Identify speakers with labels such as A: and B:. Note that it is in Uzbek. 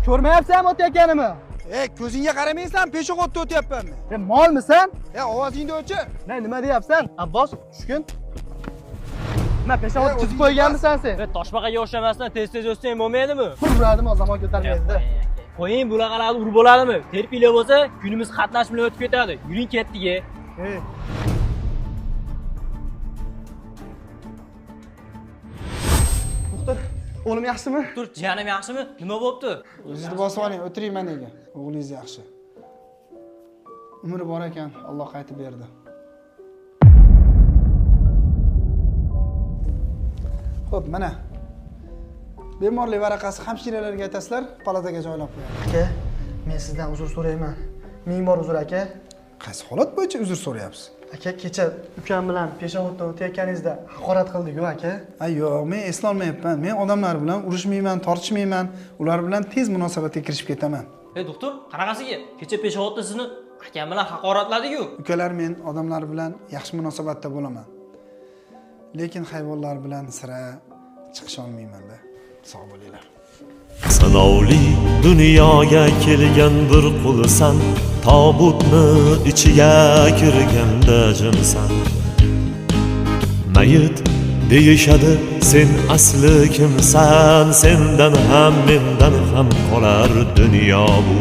A: Ko'rmayapsanmi o'tayotganimni?
B: Ko'zingga qaramaysan, peshobodda o'tyapmanmi?
A: Molmisan?
B: Ovozingni o'chir.
A: Nima deyapsan? Abbos, tushkun. Nima peshobod chizib qo'yganmisan sen?
C: Toshbaqaga o'xshamasdan tez o'tsang bo'lmaydimi?
A: Uradimi, o zaman ko'tarmaydi.
C: Qo'ying, bunaqalarni urib bo'ladimi? Terpiylar bo'lsa, kunimiz qatnash bilan o'tib ketadi. Yuring ketdik-a.
A: Doktor, o'g'lim yaxshimi?
C: Tur, jiyanim yaxshimi? Nima bo'libdi?
B: O'zingizni bosib oling, o'tiring managa. O'g'lingiz yaxshi. Umri bor ekan, Alloh qaytib berdi. Xo'p, mana. Bemorlik varaqasi hamshiralarga aytasizlar, palataga joylab qo'yadi.
A: Aka, men sizdan uzr so'rayman. Ming bor uzr aka.
B: Qaysi holat bo'yicha uzr so'rayapsiz?
A: Aka, kecha ukam bilan peshovoddan o'tayotganingizda haqorat qildik-ku aka.
B: Yo'q, men eslolmayapman. Men odamlar bilan urushmayman, tortishmayman. Ular bilan tez munosabatga kirishib ketaman.
C: Doktor, qanaqasiga? Kecha peshovodda sizni akam bilan haqoratladik-ku.
B: Ukalar, men odamlar bilan yaxshi munosabatda bo'laman. Lekin hayvonlar bilan sira chiqisha olmayman-da. Sog' bo'linglar.
D: Sinovli dunyoga kelgan bir qulsan, tobutni ichiga kirganda jimsan. Mayit deyishadi, sen asli kimsan? Sendan ham mendan ham qolar dunyo bu.